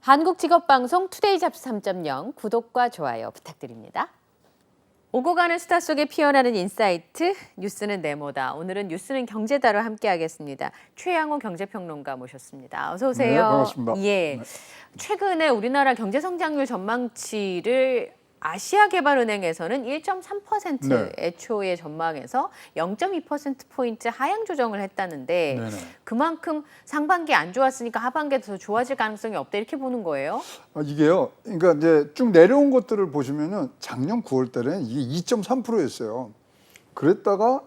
한국직업방송 투데이 잡스 3.0 구독과 좋아요 부탁드립니다. 오고 가는 수다 속에 피어나는 인사이트, 뉴스는 네모다. 오늘은 뉴스는 경제다로 함께하겠습니다. 최양호 경제평론가 모셨습니다. 어서 오세요. 네, 반갑습니다. 예, 네. 최근에 우리나라 경제성장률 전망치를 아시아개발은행에서는 1.3% 네. 애초의 전망에서 0.2%포인트 하향 조정을 했다는데 네네. 그만큼 상반기 안 좋았으니까 하반기에 더 좋아질 가능성이 없다 이렇게 보는 거예요? 이게요. 그러니까 이제 쭉 내려온 것들을 보시면은 작년 9월 달에 이게 2.3%였어요. 그랬다가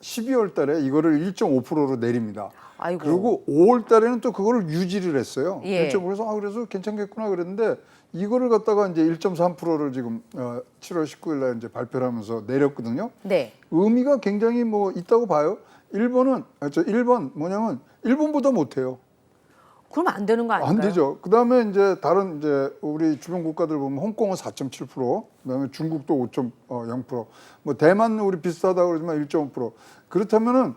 12월 달에 이거를 1.5%로 내립니다. 아이고. 그리고 5월 달에는 또 그거를 유지를 했어요. 예. 1.5에서 그래서 괜찮겠구나 그랬는데 이거를 갖다가 이제 1.3%를 지금 7월 19일 날 이제 발표를 하면서 내렸거든요. 네. 의미가 굉장히 뭐 있다고 봐요. 일본 뭐냐면 일본보다 못해요. 그러면 안 되는 거 아닌가요? 안 되죠. 그다음에 이제 다른 이제 우리 주변 국가들 보면 홍콩은 4.7%, 그다음에 중국도 5.0%, 뭐 대만 우리 비슷하다고 그러지만 1.5%. 그렇다면은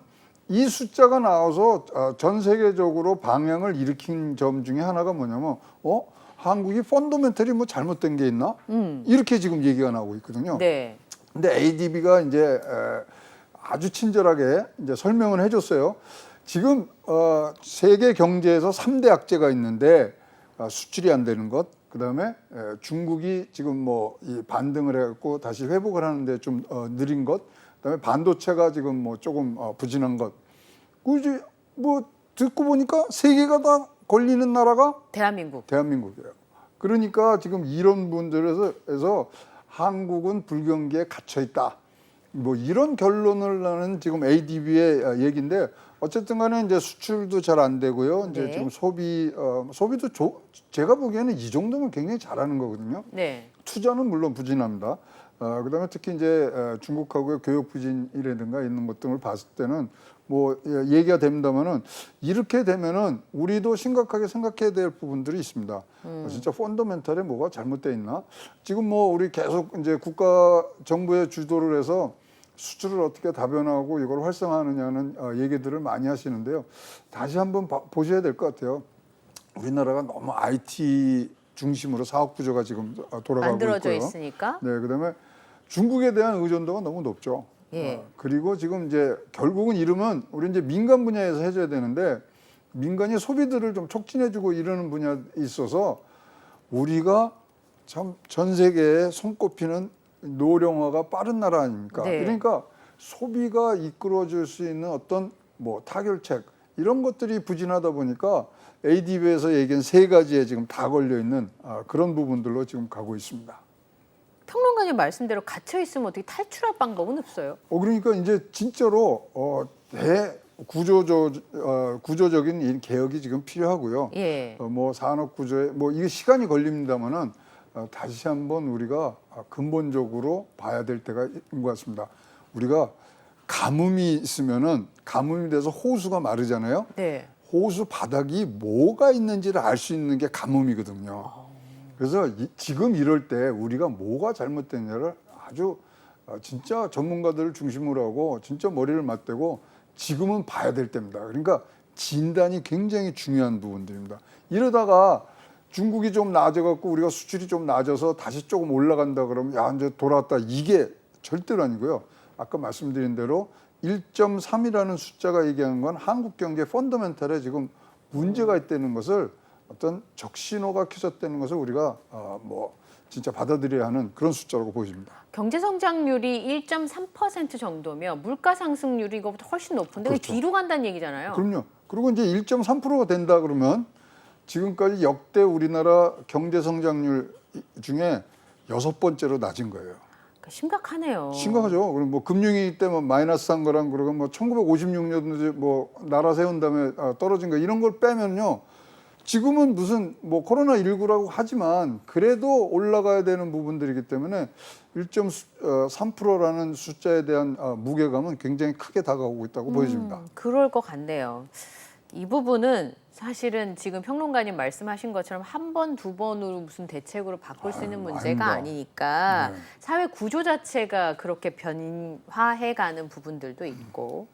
이 숫자가 나와서 전 세계적으로 방향을 일으킨 점 중에 하나가 뭐냐면 한국이 펀더멘털이 뭐 잘못된 게 있나? 이렇게 지금 얘기가 나오고 있거든요. 네. 근데 ADB가 이제 아주 친절하게 이제 설명을 해줬어요. 지금 세계 경제에서 3대 악재가 있는데 수출이 안 되는 것, 그다음에 중국이 지금 뭐 이 반등을 해갖고 다시 회복을 하는데 좀 느린 것, 그다음에 반도체가 지금 뭐 조금 부진한 것. 그지 뭐 듣고 보니까 세 개가 다 걸리는 나라가 대한민국이에요. 그러니까 지금 이런 분들에서 한국은 불경기에 갇혀 있다. 뭐 이런 결론을 나는 지금 ADB의 얘기인데 어쨌든 간에 이제 수출도 잘 안 되고요. 이제 네. 지금 소비도 제가 보기에는 이 정도면 굉장히 잘하는 거거든요. 네. 투자는 물론 부진합니다. 그다음에 특히 이제 중국하고의 교역 부진이라든가 있는 것 등을 봤을 때는 뭐 얘기가 됩니다만은 이렇게 되면은 우리도 심각하게 생각해야 될 부분들이 있습니다. 진짜 펀더멘털에 뭐가 잘못돼 있나? 지금 뭐 우리 계속 이제 국가 정부의 주도를 해서 수출을 어떻게 다변화하고 이걸 활성화하느냐는 얘기들을 많이 하시는데요. 다시 한번 보셔야 될 것 같아요. 우리나라가 너무 IT 중심으로 사업 구조가 지금 돌아가고 만들어져 있고요. 있으니까. 네, 그다음에 중국에 대한 의존도가 너무 높죠. 예. 그리고 지금 이제 결국은 이러면 우리 이제 민간 분야에서 해줘야 되는데 민간이 소비들을 좀 촉진해주고 이러는 분야에 있어서 우리가 참 전 세계에 손꼽히는 노령화가 빠른 나라 아닙니까? 네. 그러니까 소비가 이끌어줄 수 있는 어떤 뭐 타결책 이런 것들이 부진하다 보니까 ADB에서 얘기한 세 가지에 지금 다 걸려 있는 그런 부분들로 지금 가고 있습니다. 평론가님 말씀대로 갇혀 있으면 어떻게 탈출할 방법은 없어요? 그러니까 이제 진짜로 구조적인 이 개혁이 지금 필요하고요. 예. 뭐 산업 구조에 뭐 이게 시간이 걸립니다만은 다시 한번 우리가 근본적으로 봐야 될 때가 있는 것 같습니다. 우리가 가뭄이 있으면은 가뭄이 돼서 호수가 마르잖아요. 네. 호수 바닥이 뭐가 있는지를 알 수 있는 게 가뭄이거든요. 그래서 지금 이럴 때 우리가 뭐가 잘못됐냐를 아주 진짜 전문가들을 중심으로 하고 진짜 머리를 맞대고 지금은 봐야 될 때입니다. 그러니까 진단이 굉장히 중요한 부분들입니다. 이러다가 중국이 좀 나아져갖고 우리가 수출이 좀 낮아서 다시 조금 올라간다 그러면 야 이제 돌아왔다 이게 절대로 아니고요. 아까 말씀드린 대로 1.3이라는 숫자가 얘기하는 건 한국 경제 펀더멘털에 지금 문제가 있다는 것을 어떤 적신호가 켜졌다는 것을 우리가 뭐 진짜 받아들여야 하는 그런 숫자라고 보여집니다. 경제 성장률이 1.3% 정도면 물가 상승률이 이거보다 훨씬 높은데 그렇죠. 그게 뒤로 간다는 얘기잖아요. 그럼요. 그리고 이제 1.3%가 된다 그러면 지금까지 역대 우리나라 경제 성장률 중에 6번째로 낮은 거예요. 그러니까 심각하네요. 심각하죠. 그럼 뭐 금융위기 때 뭐 마이너스한 거랑 그러고 뭐 1956년도에 뭐 나라 세운 다음에 떨어진 거 이런 걸 빼면요. 지금은 무슨 뭐 코로나19라고 하지만 그래도 올라가야 되는 부분들이기 때문에 1.3%라는 숫자에 대한 무게감은 굉장히 크게 다가오고 있다고 보여집니다. 그럴 것 같네요. 이 부분은 사실은 지금 평론가님 말씀하신 것처럼 한 번, 두 번으로 무슨 대책으로 바꿀 수 있는 문제가 아닙니다. 아니니까 네. 사회 구조 자체가 그렇게 변화해가는 부분들도 있고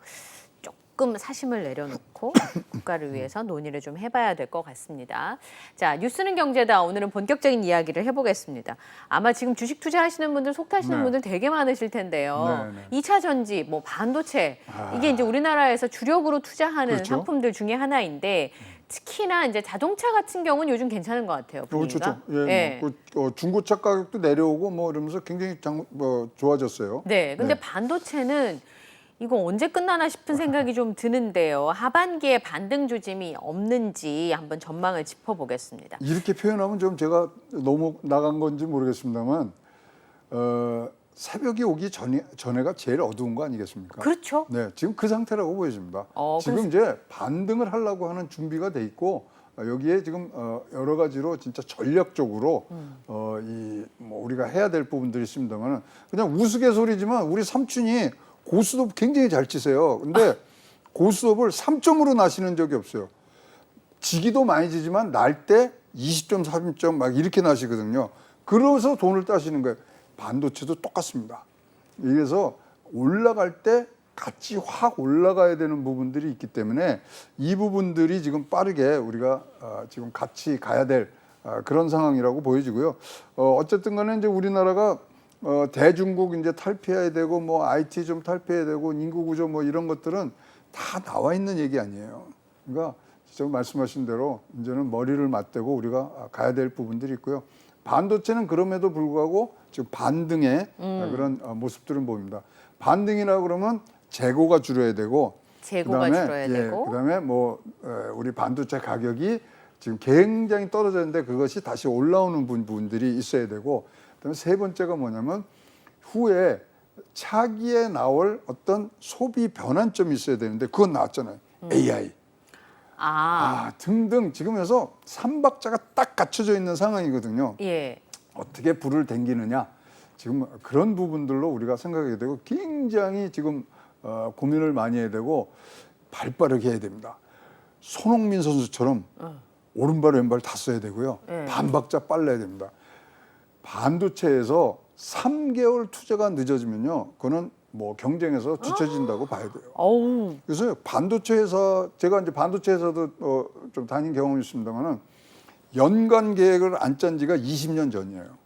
조금 사심을 내려놓고 국가를 위해서 논의를 좀 해봐야 될 것 같습니다. 자, 뉴스는 경제다. 오늘은 본격적인 이야기를 해보겠습니다. 아마 지금 주식 투자하시는 분들, 속 타시는 네. 분들 되게 많으실 텐데요. 네, 네. 2차 전지, 뭐 반도체 이게 이제 우리나라에서 주력으로 투자하는 그렇죠. 상품들 중에 하나인데 특히나 이제 자동차 같은 경우는 요즘 괜찮은 것 같아요. 분위기가. 그렇죠. 예, 뭐, 중고차 가격도 내려오고 뭐 이러면서 굉장히 좋아졌어요. 네, 근데 네. 반도체는 이거 언제 끝나나 싶은 생각이 좀 드는데요. 하반기에 반등 조짐이 없는지 한번 전망을 짚어보겠습니다. 이렇게 표현하면 좀 제가 너무 나간 건지 모르겠습니다만 새벽이 오기 전에가 제일 어두운 거 아니겠습니까? 그렇죠. 네, 지금 그 상태라고 보여집니다. 그래서- 지금 이제 반등을 하려고 하는 준비가 돼 있고 여기에 지금 여러 가지로 진짜 전략적으로 뭐 우리가 해야 될 부분들이 있습니다만 그냥 우스갯소리지만 우리 삼촌이 고스톱 굉장히 잘 치세요. 근데 고스톱을 3점으로 나시는 적이 없어요. 지기도 많이 지지만 날 때 20점, 30점 막 이렇게 나시거든요. 그래서 돈을 따시는 거예요. 반도체도 똑같습니다. 그래서 올라갈 때 같이 확 올라가야 되는 부분들이 있기 때문에 이 부분들이 지금 빠르게 우리가 지금 같이 가야 될 그런 상황이라고 보여지고요. 어쨌든 간에 이제 우리나라가 대중국 이제 탈피해야 되고 뭐 IT 좀 탈피해야 되고 인구 구조 뭐 이런 것들은 다 나와 있는 얘기 아니에요. 그러니까 지금 말씀하신 대로 이제는 머리를 맞대고 우리가 가야 될 부분들이 있고요. 반도체는 그럼에도 불구하고 지금 반등의 그런 모습들은 보입니다. 반등이라 그러면 재고가 줄어야 되고 재고가 줄어야 되고 그다음에 뭐 우리 반도체 가격이 지금 굉장히 떨어졌는데 그것이 다시 올라오는 부분들이 있어야 되고 그다음에 세 번째가 뭐냐면 후에 차기에 나올 어떤 소비 변환점이 있어야 되는데 그건 나왔잖아요. AI. 등등 지금 해서 삼박자가 딱 갖춰져 있는 상황이거든요. 예. 어떻게 불을 댕기느냐 지금 그런 부분들로 우리가 생각하게 되고 굉장히 지금 고민을 많이 해야 되고 발빠르게 해야 됩니다. 손흥민 선수처럼 오른발 왼발 다 써야 되고요. 반박자 빨라야 됩니다. 반도체에서 3개월 투자가 늦어지면요, 그거는 뭐 경쟁에서 뒤처진다고 봐야 돼요. 어우. 그래서 반도체 회사, 제가 이제 반도체 회사도 좀 다닌 경험이 있습니다만은 연간 계획을 안 짠 지가 20년 전이에요.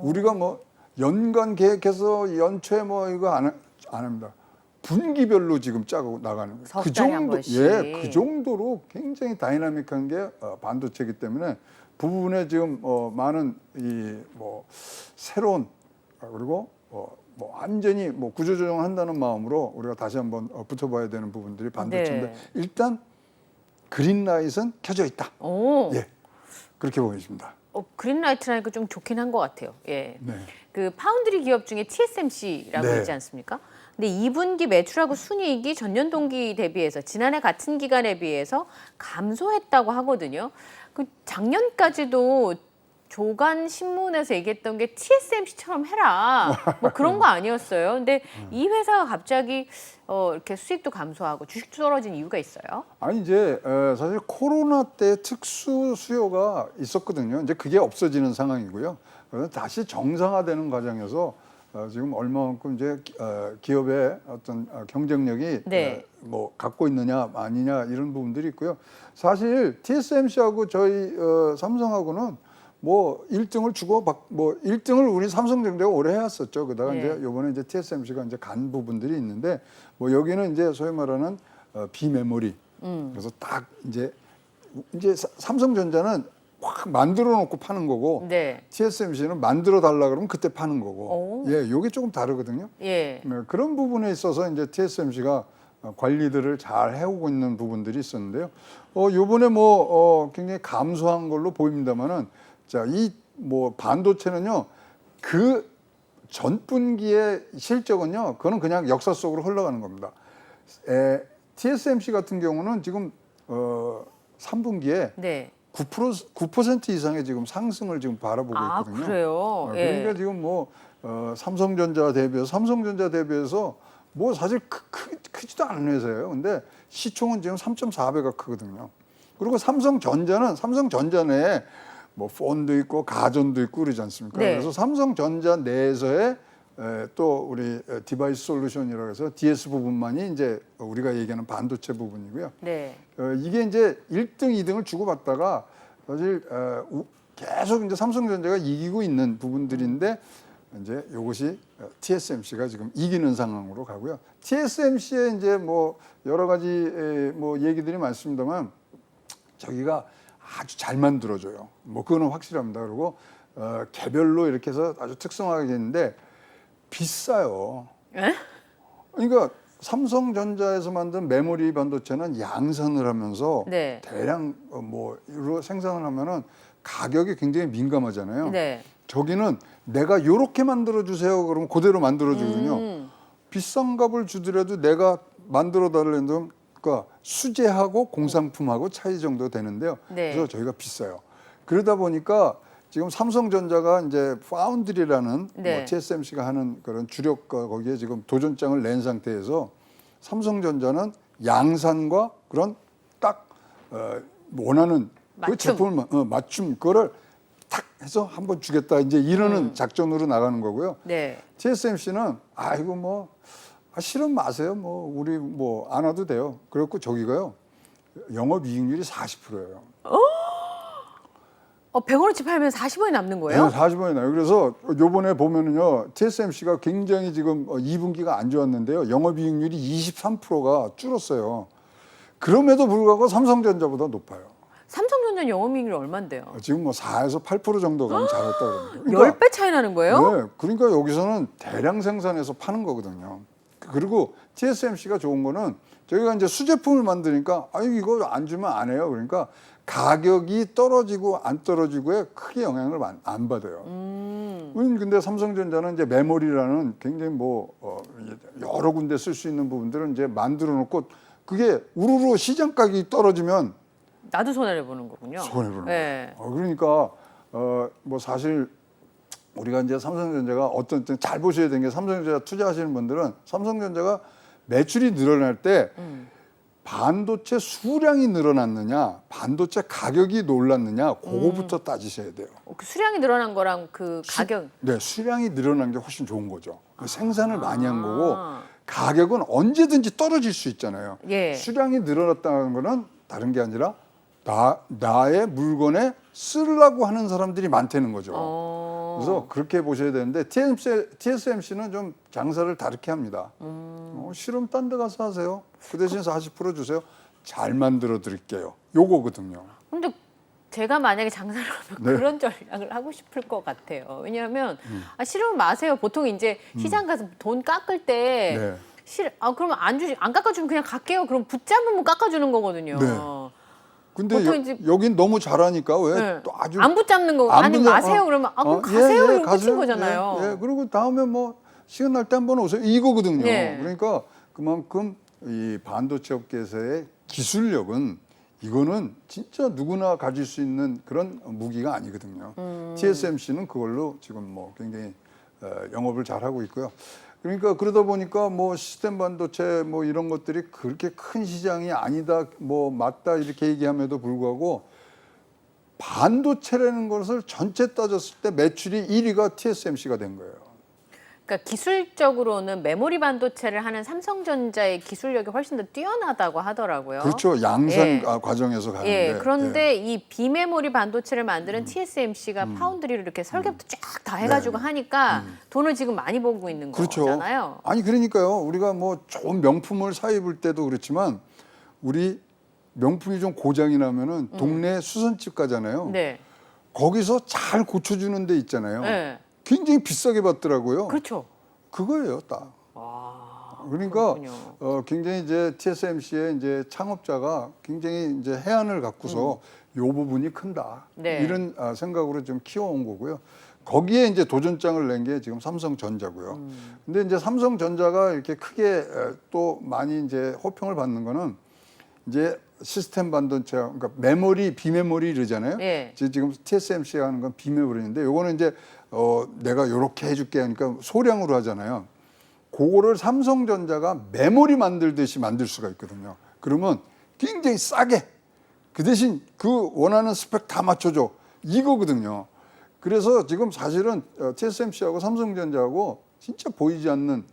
우리가 뭐 연간 계획해서 연초에 뭐 이거 안 합니다. 분기별로 지금 짜고 나가는 거예요. 석 달에 한 번씩. 그 정도로 굉장히 다이나믹한 게 반도체이기 때문에 그 부분에 지금 많은 이 뭐 새로운 그리고 뭐 완전히 뭐 구조조정을 한다는 마음으로 우리가 다시 한번 붙어봐야 되는 부분들이 반도체인데 네. 일단 그린라이트는 켜져 있다. 오. 예, 그렇게 보여집니다. 그린라이트라니까 좀 좋긴 한 것 같아요. 예. 네. 그 파운드리 기업 중에 TSMC라고 네. 있지 않습니까? 근데 2분기 매출하고 순이익이 전년 동기 대비해서 지난해 같은 기간에 비해서 감소했다고 하거든요. 그 작년까지도 조간 신문에서 얘기했던 게 TSMC처럼 해라. 뭐 그런 거 아니었어요. 근데 이 회사가 갑자기 이렇게 수익도 감소하고 주식도 떨어진 이유가 있어요? 아니 이제 사실 코로나 때 특수 수요가 있었거든요. 이제 그게 없어지는 상황이고요. 그래서 다시 정상화되는 과정에서 지금 얼마만큼 이제 기업의 어떤 경쟁력이 네. 뭐 갖고 있느냐 아니냐 이런 부분들이 있고요. 사실 TSMC하고 저희 삼성하고는 뭐 1등을 주고 뭐 1등을 우리 삼성전자가 오래 해왔었죠. 그다가 네. 이제 이번에 이제 TSMC가 이제 간 부분들이 있는데 뭐 여기는 이제 소위 말하는 비메모리. 그래서 딱 이제 삼성전자는 확 만들어 놓고 파는 거고 네. TSMC는 만들어 달라 그러면 그때 파는 거고. 오. 예, 요게 조금 다르거든요. 예. 네, 그런 부분에 있어서 이제 TSMC가 관리들을 잘 해오고 있는 부분들이 있었는데요. 요번에 뭐 굉장히 감소한 걸로 보입니다만은 자, 이 뭐 반도체는요. 그 전분기의 실적은요. 그거는 그냥 역사 속으로 흘러가는 겁니다. TSMC 같은 경우는 지금 3분기에 네. 9% 이상의 지금 상승을 지금 바라보고 있거든요. 그래요? 그러니까 예. 지금 뭐 삼성전자 대비해서 뭐 사실 크지도 않은 회사예요. 근데 시총은 지금 3.4배가 크거든요. 그리고 삼성전자 내에 뭐 폰도 있고 가전도 있고 그러지 않습니까? 네. 그래서 삼성전자 내에서의 또 우리 디바이스 솔루션이라고 해서 DS 부분만이 이제 우리가 얘기하는 반도체 부분이고요. 네. 이게 이제 1등, 2등을 주고받다가 사실 계속 이제 삼성전자가 이기고 있는 부분들인데 이제 이것이 TSMC가 지금 이기는 상황으로 가고요. TSMC에 이제 뭐 여러 가지 뭐 얘기들이 많습니다만 저기가 아주 잘 만들어져요. 뭐 그거는 확실합니다. 그리고 개별로 이렇게 해서 아주 특성화가 있는데 비싸요. 에? 그러니까 삼성전자에서 만든 메모리 반도체는 양산을 하면서 네. 대량 뭐로 생산을 하면은 가격이 굉장히 민감하잖아요. 네. 저기는 내가 이렇게 만들어 주세요. 그러면 그대로 만들어 주거든요. 비싼 값을 주더라도 내가 만들어 달라는 그러니까 수제하고 공산품하고 차이 정도 되는데요. 네. 그래서 저희가 비싸요. 그러다 보니까 지금 삼성전자가 이제 파운드리라는 네. 뭐 TSMC가 하는 그런 주력과 거기에 지금 도전장을 낸 상태에서 삼성전자는 양산과 그런 딱 원하는 그 맞춤. 제품을 맞춤 그거를 탁 해서 한번 주겠다 이제 이러는 작전으로 나가는 거고요. 네. TSMC는 아이고 뭐 실은 마세요. 뭐 우리 뭐 안 와도 돼요. 그래갖고 저기가요 영업이익률이 40%예요. 100원어치 팔면 40원이 남는 거예요? 네, 40원이 나요. 그래서 요번에 보면은요, TSMC가 굉장히 지금 2분기가 안 좋았는데요. 영업이익률이 23%가 줄었어요. 그럼에도 불구하고 삼성전자보다 높아요. 삼성전자 영업이익률이 얼마인데요? 지금 뭐 4에서 8% 정도 가면 잘했다 그럽니다. 10배 차이 나는 거예요? 네, 그러니까 여기서는 대량 생산해서 파는 거거든요. 그리고 TSMC가 좋은 거는 저희가 이제 수제품을 만드니까 아유 이거 안 주면 안 해요. 그러니까 가격이 떨어지고 안 떨어지고에 크게 영향을 안 받아요. 근데 삼성전자는 이제 메모리라는 굉장히 뭐 여러 군데 쓸 수 있는 부분들은 이제 만들어 놓고 그게 우르르 시장 가격이 떨어지면 나도 손해를 보는 거군요. 손해보는 네. 거예요. 그러니까 뭐 사실 우리가 이제 삼성전자가 어떤 잘 보셔야 되는 게 삼성전자 투자하시는 분들은 삼성전자가 매출이 늘어날 때 반도체 수량이 늘어났느냐, 반도체 가격이 놀랐느냐, 그거부터 따지셔야 돼요. 그 수량이 늘어난 거랑 그 가격. 네, 수량이 늘어난 게 훨씬 좋은 거죠. 생산을 많이 한 거고 가격은 언제든지 떨어질 수 있잖아요. 예. 수량이 늘어났다는 거는 다른 게 아니라 나의 물건에 쓰려고 하는 사람들이 많다는 거죠. 그래서 그렇게 보셔야 되는데 TSMC는 좀 장사를 다르게 합니다. 실험 딴 데 가서 하세요. 그 대신 40% 주세요. 잘 만들어 드릴게요. 요거거든요. 근데 제가 만약에 장사를 하면 네. 그런 전략을 하고 싶을 것 같아요. 왜냐하면 싫으면 마세요. 보통 이제 시장 가서 돈 깎을 때 네. 그러면 안 깎아주면 그냥 갈게요. 그럼 붙잡으면 깎아주는 거거든요. 네. 근데 보통 이제 여긴 너무 잘하니까 왜 네. 또 아주 안 붙잡는 거 아니 마세요. 그러면 그럼 가세요. 이러면 끝인 거잖아요. 예, 그리고 다음에 뭐 시간 날 때 한번 오세요. 이거거든요. 네. 그러니까 그만큼 이 반도체 업계에서의 기술력은 이거는 진짜 누구나 가질 수 있는 그런 무기가 아니거든요. TSMC는 그걸로 지금 뭐 굉장히 영업을 잘 하고 있고요. 그러니까 그러다 보니까 뭐 시스템 반도체 뭐 이런 것들이 그렇게 큰 시장이 아니다, 뭐 맞다 이렇게 얘기함에도 불구하고 반도체라는 것을 전체 따졌을 때 매출이 1위가 TSMC가 된 거예요. 그러니까 기술적으로는 메모리 반도체를 하는 삼성전자의 기술력이 훨씬 더 뛰어나다고 하더라고요. 그렇죠. 양산 과정에서 가는데. 그런데 이 비메모리 반도체를 만드는 TSMC가 파운드리를 이렇게 설계부터 쫙 다 해가지고 하니까 돈을 지금 많이 벌고 있는 그렇죠. 거잖아요. 아니 그러니까요. 우리가 뭐 좋은 명품을 사 입을 때도 그렇지만 우리 명품이 좀 고장이 나면은 동네 수선집 가잖아요. 네. 거기서 잘 고쳐주는 데 있잖아요. 네. 굉장히 비싸게 받더라고요. 그렇죠. 그거예요, 딱. 그러니까 굉장히 이제 TSMC의 이제 창업자가 굉장히 이제 해안을 갖고서 요 부분이 큰다. 네. 이런 생각으로 좀 키워온 거고요. 거기에 이제 도전장을 낸 게 지금 삼성전자고요. 근데 이제 삼성전자가 이렇게 크게 또 많이 이제 호평을 받는 거는 이제 시스템 반도체, 그러니까 메모리, 비메모리 이러잖아요. 네. 지금 TSMC가 하는 건 비메모리인데 요거는 이제 내가 요렇게 해줄게 하니까 소량으로 하잖아요. 그거를 삼성전자가 메모리 만들듯이 만들 수가 있거든요. 그러면 굉장히 싸게 그 대신 그 원하는 스펙 다 맞춰줘 이거거든요. 그래서 지금 사실은 TSMC하고 삼성전자하고 진짜 보이지 않는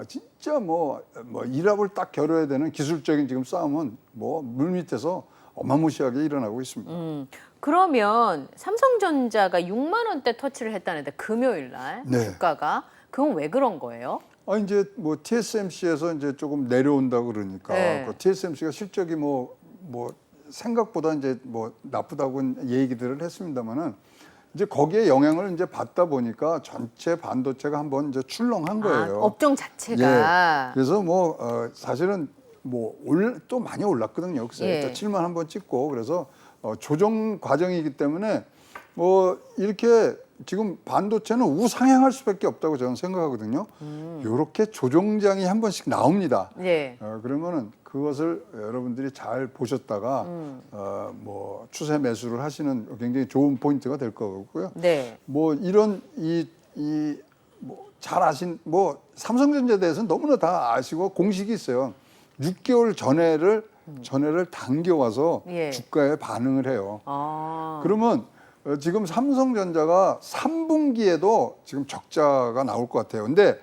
진짜 뭐 일합을 딱 겨뤄야 되는 기술적인 지금 싸움은 뭐 물밑에서 어마무시하게 일어나고 있습니다. 그러면 삼성전자가 6만 원대 터치를 했다는데 금요일 날 네. 주가가 그건 왜 그런 거예요? 이제 뭐 TSMC에서 이제 조금 내려온다 그러니까 네. 그 TSMC가 실적이 뭐 생각보다 이제 뭐 나쁘다고 얘기들을 했습니다만은 이제 거기에 영향을 이제 받다 보니까 전체 반도체가 한번 이제 출렁한 거예요. 업종 자체가. 예. 그래서 뭐 사실은 뭐 또 많이 올랐거든요. 그래서 예. 또 7만 한번 찍고 그래서 조정 과정이기 때문에 뭐 이렇게 지금 반도체는 우상향할 수밖에 없다고 저는 생각하거든요. 이렇게 조정장이 한 번씩 나옵니다. 네. 그러면은 그것을 여러분들이 잘 보셨다가 뭐 추세 매수를 하시는 굉장히 좋은 포인트가 될 거고요. 네. 뭐 이런 뭐 잘 아신 뭐 삼성전자에 대해서는 너무나 다 아시고 공식이 있어요. 6개월 전해를 당겨와서 예. 주가에 반응을 해요. 아. 그러면 지금 삼성전자가 3분기에도 지금 적자가 나올 것 같아요. 근데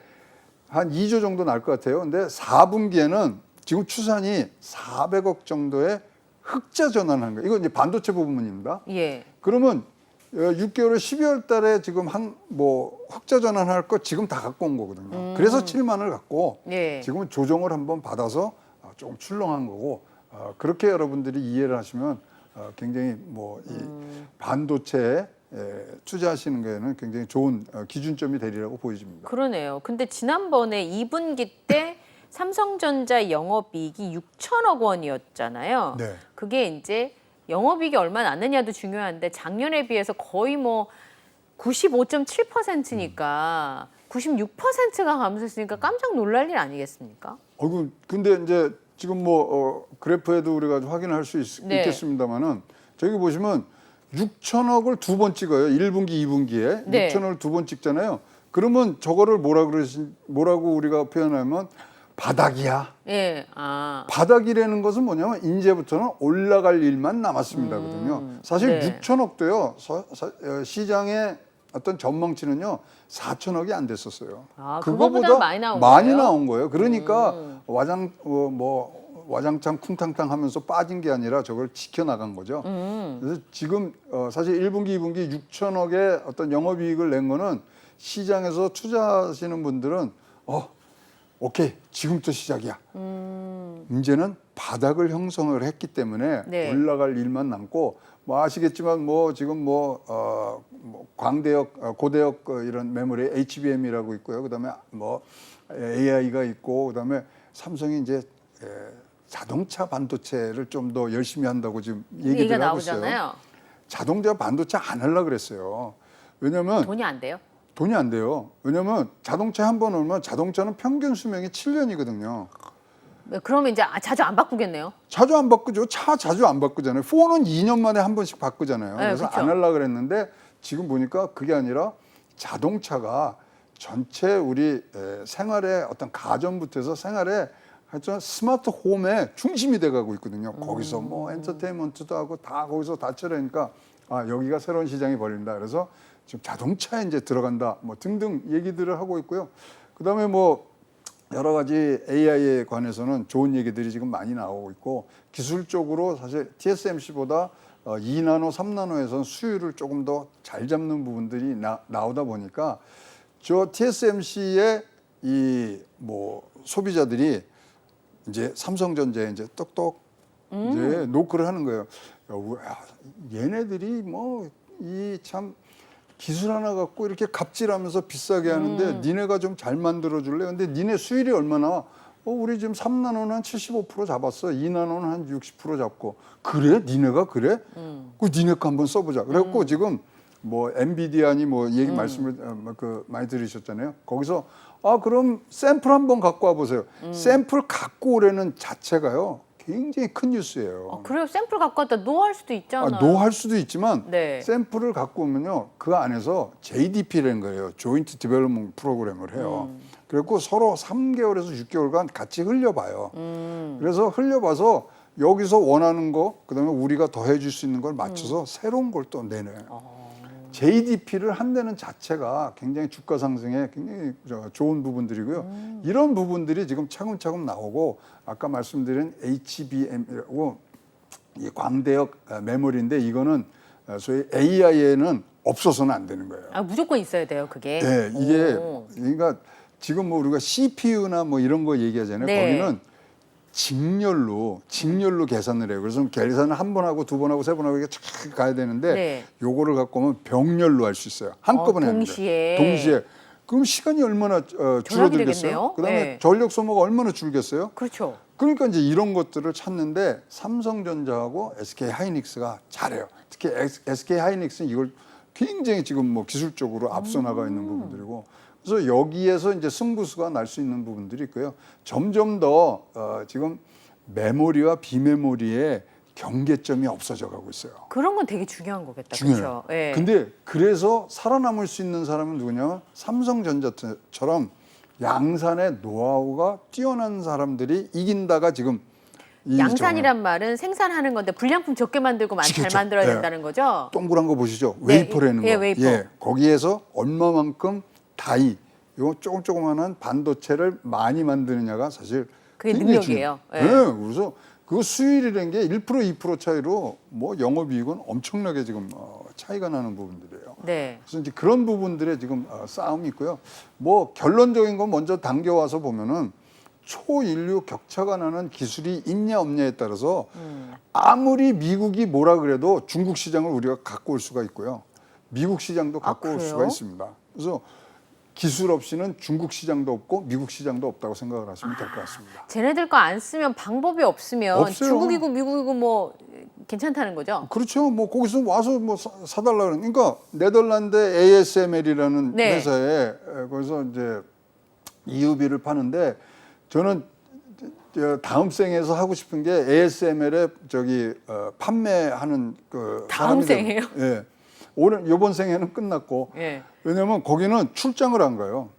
한 2조 정도 날 것 같아요. 근데 4분기에는 지금 추산이 400억 정도의 흑자 전환한 거예요. 이거 이제 반도체 부분입니다. 예. 그러면 6개월에 12월 달에 지금 뭐 흑자 전환할 거 지금 다 갖고 온 거거든요. 그래서 7만을 갖고 예. 지금은 조정을 한번 받아서 조금 출렁한 거고 그렇게 여러분들이 이해를 하시면 굉장히 뭐 이 반도체에 투자하시는 거에는 굉장히 좋은 기준점이 되리라고 보여집니다. 그러네요. 근데 지난번에 2분기 때 삼성전자 영업이익이 6천억 원이었잖아요. 네. 그게 이제 영업이익이 얼마 났느냐도 중요한데 작년에 비해서 거의 뭐 95.7%니까 96%가 감소했으니까 깜짝 놀랄 일 아니겠습니까? 근데 이제 지금 뭐 그래프에도 우리가 확인할 수 네. 있겠습니다만은 저기 보시면 6천억을 두 번 찍어요. 1분기, 2분기에 네. 6천억을 두 번 찍잖아요. 그러면 저거를 뭐라고 우리가 표현하면 바닥이야. 예. 바닥이라는 것은 뭐냐면 이제부터는 올라갈 일만 남았습니다거든요. 사실 네. 6천억도요. 시장의 어떤 전망치는요 4천억이 안 됐었어요. 그거보다 많이 나온 많이 거예요? 나온 거예요. 그러니까 와장창 쿵탕탕 하면서 빠진 게 아니라 저걸 지켜나간 거죠. 그래서 지금 사실 1분기, 2분기 6천억의 어떤 영업이익을 낸 거는 시장에서 투자하시는 분들은 오케이 지금부터 시작이야. 이제는 바닥을 형성을 했기 때문에 네. 올라갈 일만 남고 뭐 아시겠지만 뭐 지금 뭐 광대역, 고대역 이런 메모리 HBM이라고 있고요. 그다음에 뭐 AI가 있고 그다음에 삼성이 이제 자동차 반도체를 좀 더 열심히 한다고 지금 얘기를 하고 있어요. 나오잖아요. 자동차 반도체 안 하려고 그랬어요. 왜냐면 돈이 안 돼요? 돈이 안 돼요. 왜냐면 자동차 한 번 오면 자동차는 평균 수명이 7년이거든요. 그러면 이제 자주 안 바꾸겠네요. 자주 안 바꾸죠. 차 자주 안 바꾸잖아요. 폰은 2년 만에 한 번씩 바꾸잖아요. 네, 그래서 그렇죠. 안 하려고 그랬는데 지금 보니까 그게 아니라 자동차가 전체 우리 생활의 어떤 가전부터 해서 생활의 하여튼 스마트 홈의 중심이 돼가고 있거든요. 거기서 뭐 엔터테인먼트도 하고 다 거기서 다 처리하니까 여기가 새로운 시장이 벌린다. 그래서 지금 자동차에 이제 들어간다. 뭐 등등 얘기들을 하고 있고요. 그다음에 뭐 여러 가지 AI에 관해서는 좋은 얘기들이 지금 많이 나오고 있고 기술적으로 사실 TSMC보다 2나노, 3나노에서는 수율을 조금 더 잘 잡는 부분들이 나오다 보니까 저 TSMC의 이 뭐 소비자들이 이제 삼성전자에 이제 똑똑 이제 노크를 하는 거예요. 야, 얘네들이 뭐 이 참 기술 하나 갖고 이렇게 갑질하면서 비싸게 하는데 니네가 좀 잘 만들어 줄래? 근데 니네 수율이 얼마나? 우리 지금 3나노는 한 75% 잡았어. 2나노는 한 60% 잡고. 그래? 니네가 그래? 그 니네 거 한번 써보자. 그래갖고 지금 뭐 엔비디아니 뭐 얘기 말씀을 많이 들으셨잖아요. 거기서 그럼 샘플 한번 갖고 와 보세요. 샘플 갖고 오라는 자체가요. 굉장히 큰 뉴스예요. 그래요? 샘플 갖고 왔다 노할 수도 있잖아요. 노할 수도 있지만 네. 샘플을 갖고 오면요 그 안에서 JDP라는 거예요. 조인트 디벨롭먼트 프로그램을 해요. 그래갖고 서로 3개월에서 6개월간 같이 흘려봐요. 그래서 흘려봐서 여기서 원하는 거 그다음에 우리가 더 해줄 수 있는 걸 맞춰서 새로운 걸 또 내놔요. JDP를 한다는 자체가 굉장히 주가 상승에 굉장히 좋은 부분들이고요. 이런 부분들이 지금 차근차근 나오고 아까 말씀드린 HBM이라고 이 광대역 메모리인데 이거는 소위 AI에는 없어서는 안 되는 거예요. 아, 무조건 있어야 돼요, 그게. 네, 이게 오. 그러니까 지금 뭐 우리가 CPU나 뭐 이런 거 얘기하잖아요. 네. 거기는 직렬로 계산을 해요. 그래서 계산을 한 번 하고 두 번 하고 세 번 하고 이게 쫙 가야 되는데 네. 요거를 갖고 오면 병렬로 할 수 있어요. 한꺼번에 하는 동시에. 거예요. 동시에. 그럼 시간이 얼마나 줄어들겠어요? 되겠네요. 그다음에 네. 전력 소모가 얼마나 줄겠어요? 그렇죠. 그러니까 이제 이런 것들을 찾는데 삼성전자하고 SK 하이닉스가 잘해요. 특히 SK 하이닉스는 이걸 굉장히 지금 뭐 기술적으로 앞서 나가 있는 부분들이고, 그래서 여기에서 이제 승부수가 날 수 있는 부분들이 있고요. 점점 더 지금 메모리와 비메모리의 경계점이 없어져 가고 있어요. 그런 건 되게 중요한 거겠다. 중요해요. 그렇죠. 예. 근데 그래서 살아남을 수 있는 사람은 누구냐면 삼성전자처럼 양산의 노하우가 뛰어난 사람들이 이긴다가 지금 이 양산이란 말은 생산하는 건데 불량품 적게 만들고 잘 그렇죠. 만들어야 네. 된다는 거죠. 동그란 거 보시죠. 네, 웨이퍼라는 예, 거. 웨이퍼. 거기에서 얼마만큼 다이, 요 조그만한 반도체를 많이 만드느냐가 사실 그게 굉장히 능력이에요. 중요해요. 예. 네, 그래서 그 수율이라는 게 1% 2% 차이로 뭐 영업이익은 엄청나게 지금 차이가 나는 부분들이에요. 네. 그래서 이제 그런 부분들에 지금 싸움이 있고요. 뭐 결론적인 건 먼저 당겨와서 보면은 초인류 격차가 나는 기술이 있냐 없냐에 따라서 아무리 미국이 뭐라 그래도 중국 시장을 우리가 갖고 올 수가 있고요. 미국 시장도 갖고 올 그래요? 수가 있습니다. 그래서 기술 없이는 중국 시장도 없고 미국 시장도 없다고 생각을 하시면 될 것 같습니다. 쟤네들 거 안 쓰면 방법이 없으면 없어요. 중국이고 미국이고 뭐 괜찮다는 거죠. 그렇죠. 뭐 거기서 와서 뭐 사달라 그러니까 네덜란드 ASML이라는 네. 회사에 거기서 이제 EUB를 파는데 저는 다음 생에서 하고 싶은 게 ASML에 판매하는 그 다음 사람이 생에요? 예. 올해 이번 생에는 끝났고 예. 왜냐면 거기는 출장을 안 가요.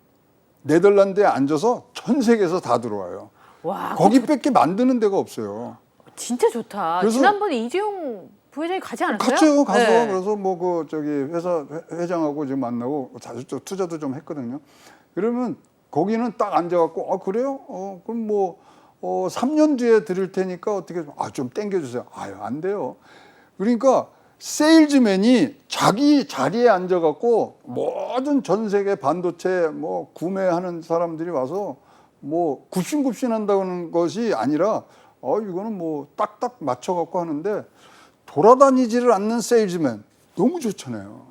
네덜란드에 앉아서 전 세계에서 다 들어와요. 와, 거기밖에 만드는 데가 없어요. 진짜 좋다. 그래서- 지난번에 이재용 부회장이 가지 않았어요? 갔죠. 가서 네. 그래서 뭐 그 회사 회장하고 지금 만나고 자주 투자도 좀 했거든요. 그러면 거기는 딱 앉아갖고 그래요? 그럼 뭐 3년 뒤에 드릴 테니까 어떻게 좀 땡겨주세요. 아유 안 돼요. 그러니까 세일즈맨이 자기 자리에 앉아갖고 모든 전 세계 반도체 뭐 구매하는 사람들이 와서 뭐 굽신굽신한다는 것이 아니라 이거는 뭐 딱딱 맞춰갖고 하는데 돌아다니지를 않는 세일즈맨 너무 좋잖아요.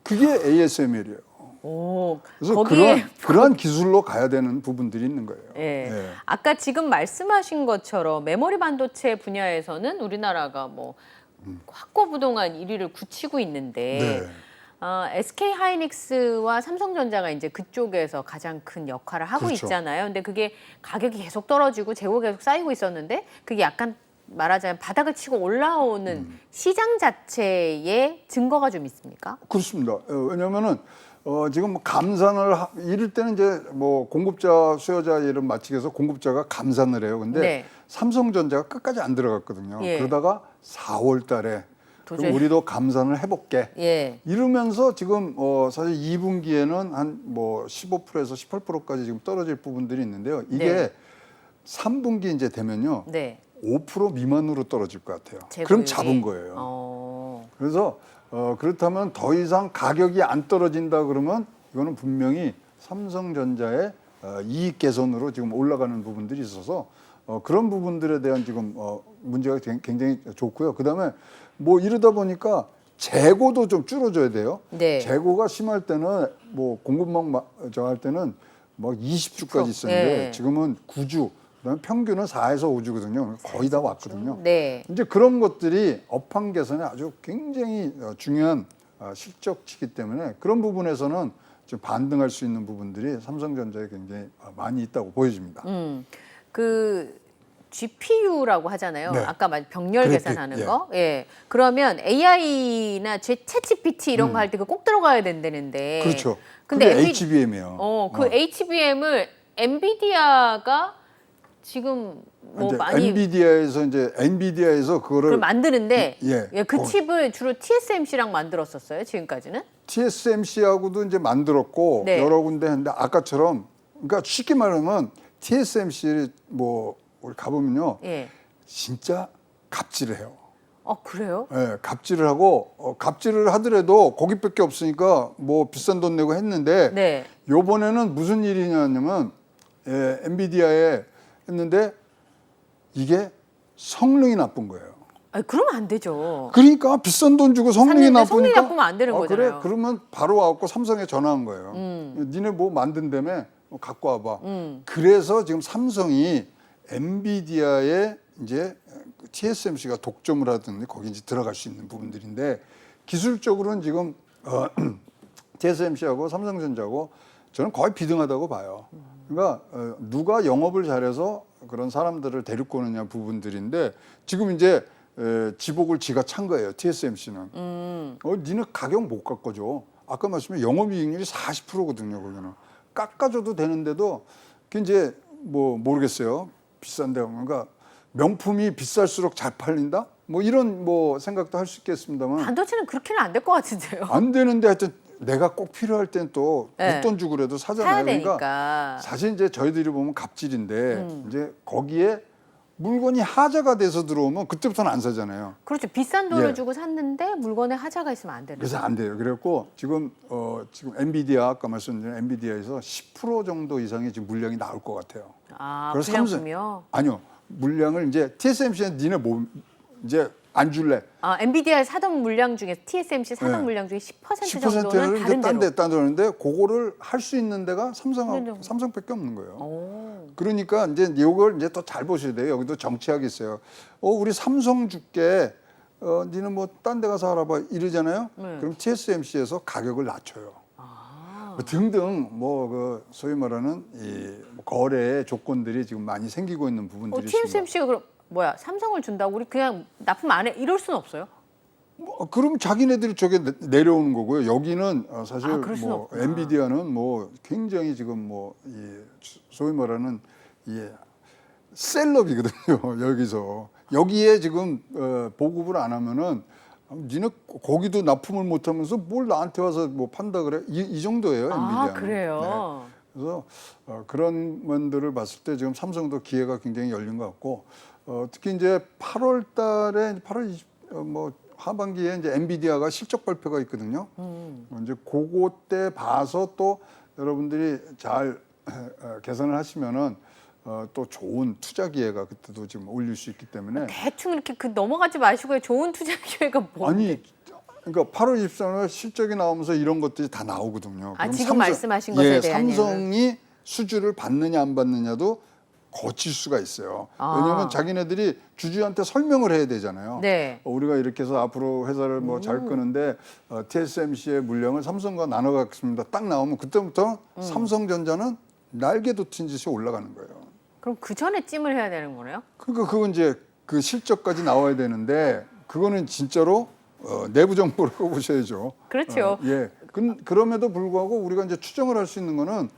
그게 ASML이에요. 오, 그래서 거기에 그러한 기술로 가야 되는 부분들이 있는 거예요. 예. 예. 아까 지금 말씀하신 것처럼 메모리 반도체 분야에서는 우리나라가 뭐 확고부동한 1위를 굳히고 있는데 네. SK 하이닉스와 삼성전자가 이제 그쪽에서 가장 큰 역할을 하고 그렇죠. 있잖아요. 근데 그게 가격이 계속 떨어지고 재고가 계속 쌓이고 있었는데 그게 약간 말하자면 바닥을 치고 올라오는 시장 자체의 증거가 좀 있습니까? 그렇습니다. 왜냐면은 지금 감산을 이럴 때는 이제 뭐 공급자 수요자 이런 맞추기 위해서 공급자가 감산을 해요. 근데 네. 삼성전자가 끝까지 안 들어갔거든요. 예. 그러다가 4월 달에 도저히- 그럼 우리도 감산을 해볼게. 예. 이러면서 지금 사실 2분기에는 한 뭐 15%에서 18%까지 지금 떨어질 부분들이 있는데요. 이게 네. 3분기 이제 되면요. 네. 5% 미만으로 떨어질 것 같아요. 재고율이? 그럼 잡은 거예요. 그래서 그렇다면 더 이상 가격이 안 떨어진다 그러면 이거는 분명히 삼성전자의 이익 개선으로 지금 올라가는 부분들이 있어서 그런 부분들에 대한 지금 문제가 굉장히 좋고요. 그다음에 뭐 이러다 보니까 재고도 좀 줄어져야 돼요. 네. 재고가 심할 때는 뭐 공급망 정할 때는 뭐 20주까지 있었는데 네. 지금은 9주. 그다음에 평균은 4에서 5주거든요. 거의 다 왔거든요. 네. 이제 그런 것들이 업황 개선에 아주 굉장히 중요한 실적치기 때문에 그런 부분에서는 좀 반등할 수 있는 부분들이 삼성전자에 굉장히 많이 있다고 보여집니다. 그 GPU라고 하잖아요. 네. 아까 병렬 그래픽, 계산하는 예. 거. 예. 그러면 AI나 챗GPT 이런 거 할 때 그 꼭 들어가야 된다는데. 그렇죠. 근데 그게 HBM이에요. 그 HBM을 엔비디아가 지금 뭐 이제 많이 엔비디아에서 그걸 그거를 만드는데 예, 그 칩을 주로 TSMC랑 만들었었어요. 지금까지는. TSMC하고도 이제 만들었고 네. 여러 군데 했는데 아까처럼 그러니까 쉽게 말하면 TSMC 뭐 우리 가보면요 예. 진짜 갑질을 해요. 그래요? 예, 갑질을 하고 갑질을 하더라도 거기밖에 없으니까 뭐 비싼 돈 내고 했는데 네. 요번에는 무슨 일이냐면 엔비디아에 했는데 이게 성능이 나쁜 거예요. 아니, 그러면 안 되죠. 그러니까 비싼 돈 주고 성능이 샀는데 나쁘니까 성능이 나쁘면 안 되는 그래 거잖아요. 그러면 바로 와갖고 삼성에 전화한 거예요. 니네 뭐 만든다며 갖고 와봐. 그래서 지금 삼성이 엔비디아에 이제 TSMC가 독점을 하던데 거기 이제 들어갈 수 있는 부분들인데 기술적으로는 지금 TSMC하고 삼성전자하고 저는 거의 비등하다고 봐요. 그러니까 누가 영업을 잘해서 그런 사람들을 데리고 오느냐 부분들인데 지금 이제 지복을 지가 찬 거예요. TSMC는. 니는 가격 못 깎아줘. 아까 말씀에 영업이익률이 40%거든요. 거기는 깎아줘도 되는데도 그 이제 뭐 모르겠어요. 비싼데 그러니까 명품이 비쌀수록 잘 팔린다? 뭐 이런 뭐 생각도 할 수 있겠습니다만 반도체는 그렇게는 안 될 것 같은데요. 안 되는데 하여튼 내가 꼭 필요할 땐 또 네. 웃돈 주고라도 사잖아요. 사야 그러니까 되니까. 사실 이제 저희들이 보면 갑질인데 이제 거기에 물건이 하자가 돼서 들어오면 그때부터는 안 사잖아요. 그렇죠. 비싼 돈을 예. 주고 샀는데 물건에 하자가 있으면 안 되는 그래서 거죠. 안 돼요. 그래갖고 지금 엔비디아 아까 말씀드린 엔비디아에서 10% 정도 이상의 지금 물량이 나올 것 같아요. 아, 그래서 불량품이요? 아니요. 물량을 이제 TSMC는 니네 뭐 이제 안 줄래. 엔비디아 사던 물량 중에 TSMC 사던 네. 물량 중에 10% 10%를 정도는 이제 다른 데로. 딴 데는데 그거를 할 수 있는 데가 그런 삼성밖에 없는 거예요. 오. 그러니까 이제 이걸 이제 또 잘 보셔야 돼요. 여기도 정치학이 있어요. 우리 삼성 줄게. 니는 뭐 딴 데 가서 알아봐 이러잖아요. 네. 그럼 TSMC에서 가격을 낮춰요. 아. 등등 뭐 그 소위 말하는 이 거래의 조건들이 지금 많이 생기고 있는 부분들이 있습니다. TSMC가 그럼 뭐야? 삼성을 준다고 우리 그냥 납품 안 해? 이럴 수는 없어요? 그럼 자기네들이 저게 내려오는 거고요. 여기는 사실 그럴 수는 뭐 없구나. 엔비디아는 뭐 굉장히 지금 뭐 이 소위 말하는 이 셀럽이거든요. 여기서 여기에 지금 보급을 안 하면은 니네 거기도 납품을 못 하면서 뭘 나한테 와서 뭐 판다 그래? 이 정도예요. 엔비디아는. 그래요? 네. 그래서 그런 면들을 봤을 때 지금 삼성도 기회가 굉장히 열린 것 같고 특히 이제 8월 달에 8월 20, 뭐 하반기에 이제 엔비디아가 실적 발표가 있거든요. 이제 그거 때 봐서 또 여러분들이 잘 계산을 하시면은 또 좋은 투자 기회가 그때도 지금 올릴 수 있기 때문에 대충 이렇게 넘어가지 마시고요. 좋은 투자 기회가 뭔데? 아니 그러니까 8월 23일 실적이 나오면서 이런 것들이 다 나오거든요. 그럼 지금 말씀하신 것에 대한 삼성이 수주를 받느냐 안 받느냐도 거칠 수가 있어요. 왜냐하면 자기네들이 주주한테 설명을 해야 되잖아요. 네. 우리가 이렇게 해서 앞으로 회사를 뭐 잘 끄는데 TSMC의 물량을 삼성과 나눠 갖습니다. 딱 나오면 그때부터 삼성전자는 날개 돋친 듯이 올라가는 거예요. 그럼 그 전에 찜을 해야 되는 거네요? 그러니까 그건 이제 그 실적까지 나와야 되는데 그거는 진짜로 내부 정보라고 보셔야죠. 그렇죠. 예. 그럼에도 불구하고 우리가 이제 추정을 할 수 있는 거는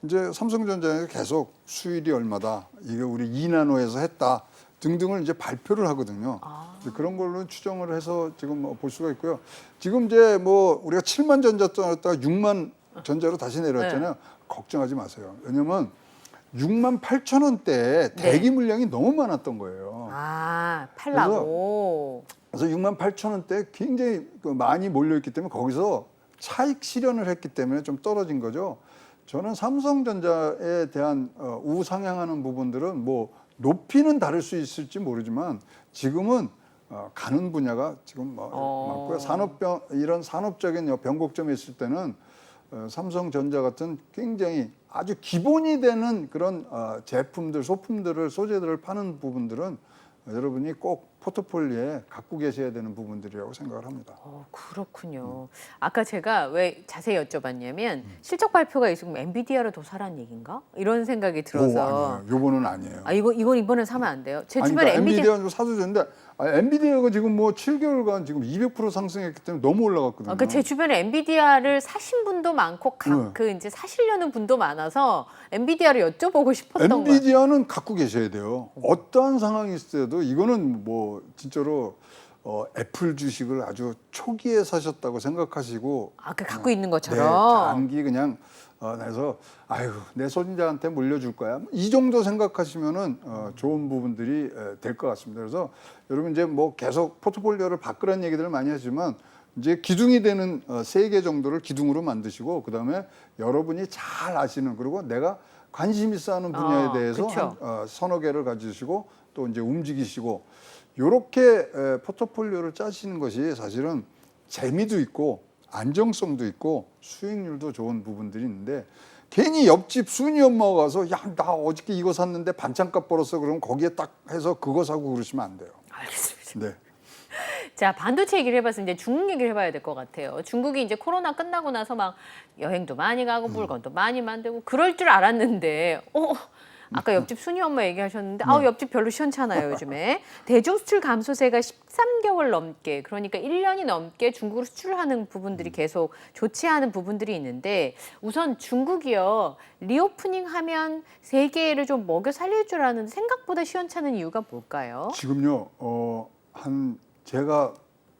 이제 삼성전자가 계속 수율이 얼마다, 이게 우리 2나노에서 했다 등등을 이제 발표를 하거든요. 이제 그런 걸로 추정을 해서 지금 뭐 볼 수가 있고요. 지금 이제 뭐 우리가 7만 전자 떠났다가 6만 전자로 다시 내려왔잖아요. 걱정하지 마세요. 왜냐면 6만 8천 원대에 대기 물량이 너무 많았던 거예요. 팔라고. 그래서 6만 8천 원대 굉장히 많이 몰려있기 때문에 거기서 차익 실현을 했기 때문에 좀 떨어진 거죠. 저는 삼성전자에 대한 우상향하는 부분들은 뭐 높이는 다를 수 있을지 모르지만 지금은 가는 분야가 지금 많고요. 이런 산업적인 변곡점에 있을 때는 삼성전자 같은 굉장히 아주 기본이 되는 그런 제품들, 소재들을 파는 부분들은 여러분이 꼭 포트폴리오에 갖고 계셔야 되는 부분들이라고 생각을 합니다. 그렇군요. 아까 제가 왜 자세히 여쭤봤냐면 실적 발표가 있으면 엔비디아를 더 사라는 얘기인가? 이런 생각이 들어서. 아니에요. 요번은 아니에요. 이건 이번에 사면 안 돼요. 제 아니, 주변에 그러니까 엔비디아 좀 사도 되는데 엔비디아가 지금 뭐 7개월간 지금 200% 상승했기 때문에 너무 올라갔거든요. 그 제 주변에 엔비디아를 사신 분도 많고 그 이제 사시려는 분도 많아서 엔비디아를 여쭤보고 싶었던 거예요. 엔비디아는 갖고 계셔야 돼요. 어떠한 상황이 있어도 이거는 뭐 진짜로 애플 주식을 아주 초기에 사셨다고 생각하시고 그 갖고 있는 네, 것처럼. 장기 그냥 그래서 아이고 내 손자한테 물려줄 거야 이 정도 생각하시면은 좋은 부분들이 될 것 같습니다. 그래서 여러분 이제 뭐 계속 포트폴리오를 바꾸라는 얘기들을 많이 하지만 이제 기둥이 되는 3개 정도를 기둥으로 만드시고 그다음에 여러분이 잘 아시는 그리고 내가 관심 있어 하는 분야에 대해서 그쵸. 한 서너 개를 가지시고 또 이제 움직이시고 요렇게 포트폴리오를 짜시는 것이 사실은 재미도 있고 안정성도 있고 수익률도 좋은 부분들이 있는데 괜히 옆집 순이 엄마가 가서 야 나 어저께 이거 샀는데 반찬값 벌었어 그러면 거기에 딱 해서 그거 사고 그러시면 안 돼요. 알겠습니다. 네. 자, 반도체 얘기를 해봤으면 이제 중국 얘기를 해봐야 될 것 같아요. 중국이 이제 코로나 끝나고 나서 막 여행도 많이 가고 물건도 많이 만들고 그럴 줄 알았는데, 아까 옆집 순이 엄마 얘기하셨는데, 옆집 별로 시원찮아요, 요즘에. 대중 수출 감소세가 13개월 넘게, 그러니까 1년이 넘게 중국으로 수출하는 부분들이 계속 좋지 않은 부분들이 있는데, 우선 중국이요, 리오프닝 하면 세계를 좀 먹여 살릴 줄 아는데 생각보다 시원찮은 이유가 뭘까요? 지금요 한 제가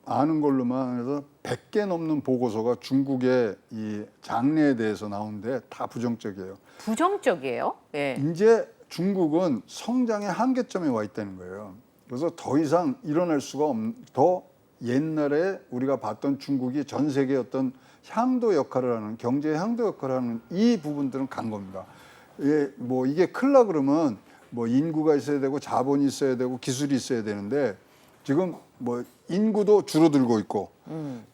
아는 걸로만 해서 100개 넘는 보고서가 중국의 이 장래에 대해서 나오는데 다 부정적이에요. 부정적이에요? 예. 이제 중국은 성장의 한계점에 와 있다는 거예요. 그래서 더 이상 일어날 수가 더 옛날에 우리가 봤던 중국이 전 세계의 어떤 향도 역할을 하는 경제의 향도 역할을 하는 이 부분들은 간 겁니다. 뭐 이게 클라 그러면 뭐 인구가 있어야 되고 자본이 있어야 되고 기술이 있어야 되는데 지금 뭐 인구도 줄어들고 있고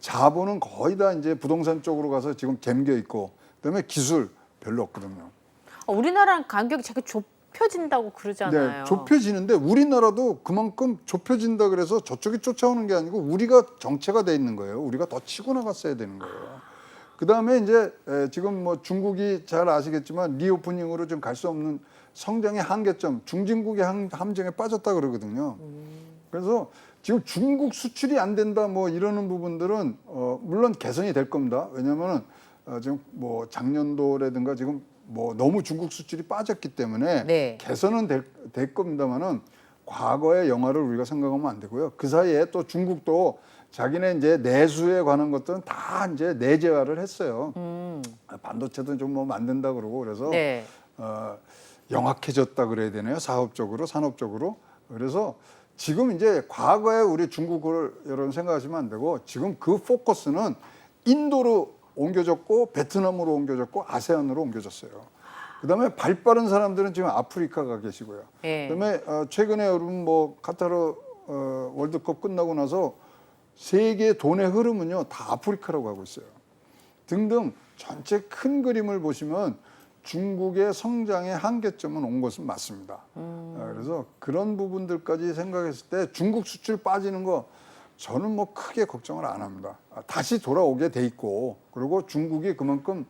자본은 거의 다 이제 부동산 쪽으로 가서 지금 잠겨 있고 그다음에 기술 별로 없거든요. 우리나라랑 간격이 자꾸 좁혀진다고 그러잖아요. 네, 좁혀지는데 우리나라도 그만큼 좁혀진다 그래서 저쪽이 쫓아오는 게 아니고 우리가 정체가 돼 있는 거예요. 우리가 더 치고 나갔어야 되는 거예요. 그다음에 이제 지금 뭐 중국이 잘 아시겠지만 리오프닝으로 좀 갈 수 없는 성장의 한계점, 중진국의 함정에 빠졌다 그러거든요. 그래서 지금 중국 수출이 안 된다 뭐 이러는 부분들은 물론 개선이 될 겁니다. 왜냐하면은 지금 뭐 작년도라든가 지금 뭐 너무 중국 수출이 빠졌기 때문에 네. 개선은 될 겁니다만은 과거의 영화를 우리가 생각하면 안 되고요. 그 사이에 또 중국도 자기네 이제 내수에 관한 것들은 다 이제 내재화를 했어요. 반도체도 좀 뭐 만든다 그러고 그래서 네. 영악해졌다 그래야 되나요? 사업적으로, 산업적으로. 그래서 지금 이제 과거에 우리 중국을 여러분 생각하시면 안 되고 지금 그 포커스는 인도로 옮겨졌고 베트남으로 옮겨졌고 아세안으로 옮겨졌어요. 그다음에 발 빠른 사람들은 지금 아프리카가 계시고요. 네. 그다음에 최근에 여러분 뭐 카타르 월드컵 끝나고 나서 세계 돈의 흐름은요 다 아프리카라고 하고 있어요. 등등 전체 큰 그림을 보시면 중국의 성장의 한계점은 온 것은 맞습니다. 그래서 그런 부분들까지 생각했을 때 중국 수출 빠지는 거 저는 뭐 크게 걱정을 안 합니다. 다시 돌아오게 돼 있고 그리고 중국이 그만큼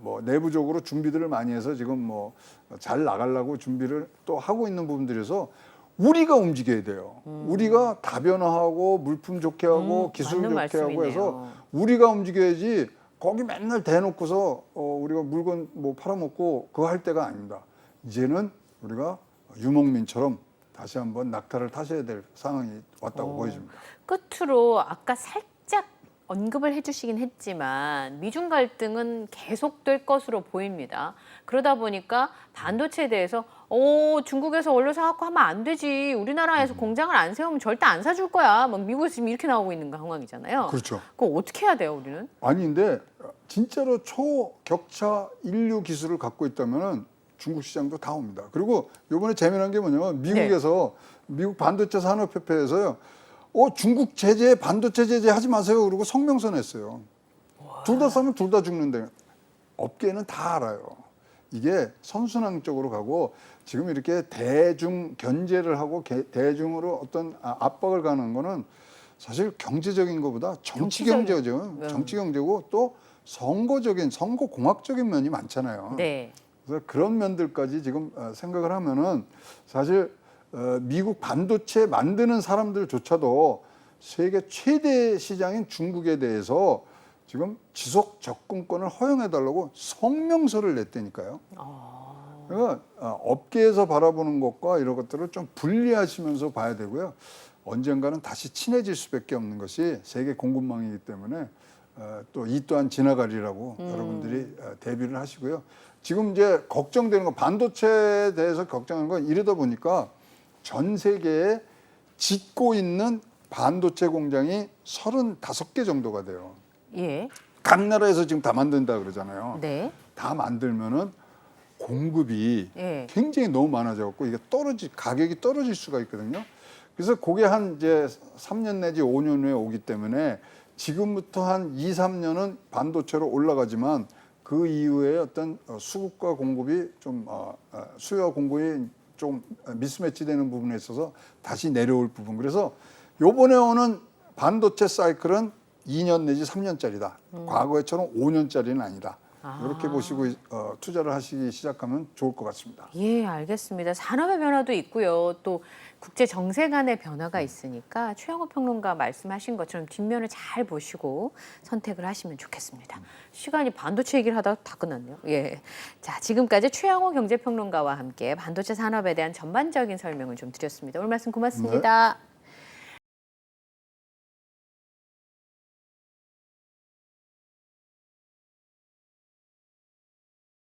뭐 내부적으로 준비들을 많이 해서 지금 뭐 잘 나가려고 준비를 또 하고 있는 부분들에서 우리가 움직여야 돼요. 우리가 다변화하고 물품 좋게 하고 기술 좋게 말씀이네요. 하고 해서 우리가 움직여야지 거기 맨날 대놓고서 우리가 물건 뭐 팔아먹고 그거 할 때가 아닙니다. 이제는 우리가 유목민처럼 다시 한번 낙타를 타셔야 될 상황이 왔다고 보여집니다. 끝으로 아까 살짝 언급을 해주시긴 했지만 미중 갈등은 계속될 것으로 보입니다. 그러다 보니까 반도체에 대해서 중국에서 원료 사갖고 하면 안 되지. 우리나라에서 공장을 안 세우면 절대 안 사줄 거야. 막 미국에서 지금 이렇게 나오고 있는 상황이잖아요. 그렇죠. 그거 어떻게 해야 돼요, 우리는? 아니 근데 진짜로 초격차 인류 기술을 갖고 있다면은 중국 시장도 다 옵니다. 그리고 이번에 재미난 게 뭐냐면 미국에서 미국 반도체 산업협회에서요. 중국 제재 반도체 제재 하지 마세요. 그러고 성명서 냈어요. 둘 다 싸면 둘 다 죽는데 업계는 다 알아요. 이게 선순환적으로 가고 지금 이렇게 대중 견제를 하고 대중으로 어떤 압박을 가는 거는 사실 경제적인 것보다 정치 경제죠. 정치 경제고 또 선거 공학적인 면이 많잖아요. 네. 그래서 그런 면들까지 지금 생각을 하면은 사실 미국 반도체 만드는 사람들조차도 세계 최대 시장인 중국에 대해서 지금 지속 접근권을 허용해달라고 성명서를 냈다니까요. 그러니까 업계에서 바라보는 것과 이런 것들을 좀 분리하시면서 봐야 되고요. 언젠가는 다시 친해질 수밖에 없는 것이 세계 공급망이기 때문에 또 이 또한 지나가리라고 여러분들이 대비를 하시고요. 지금 이제 걱정되는 건 반도체에 대해서 걱정하는 건 이러다 보니까 전 세계에 짓고 있는 반도체 공장이 35개 정도가 돼요. 예. 각 나라에서 지금 다 만든다 그러잖아요. 네. 다 만들면은 공급이 예. 굉장히 너무 많아져 갖고 이게 가격이 떨어질 수가 있거든요. 그래서 그게 한 이제 3년 내지 5년 후에 오기 때문에 지금부터 한 2, 3년은 반도체로 올라가지만 그 이후에 어떤 수급과 공급이 좀 수요와 공급이 좀 미스매치되는 부분에 있어서 다시 내려올 부분. 그래서 요번에 오는 반도체 사이클은 2년 내지 3년짜리다. 과거에처럼 5년짜리는 아니다. 이렇게 보시고 투자를 하시기 시작하면 좋을 것 같습니다. 예, 알겠습니다. 산업의 변화도 있고요. 또 국제 정세 간의 변화가 있으니까 최영호 평론가 말씀하신 것처럼 뒷면을 잘 보시고 선택을 하시면 좋겠습니다. 시간이 반도체 얘기를 하다가 다 끝났네요. 예. 자, 지금까지 최영호 경제평론가와 함께 반도체 산업에 대한 전반적인 설명을 좀 드렸습니다. 오늘 말씀 고맙습니다. 네.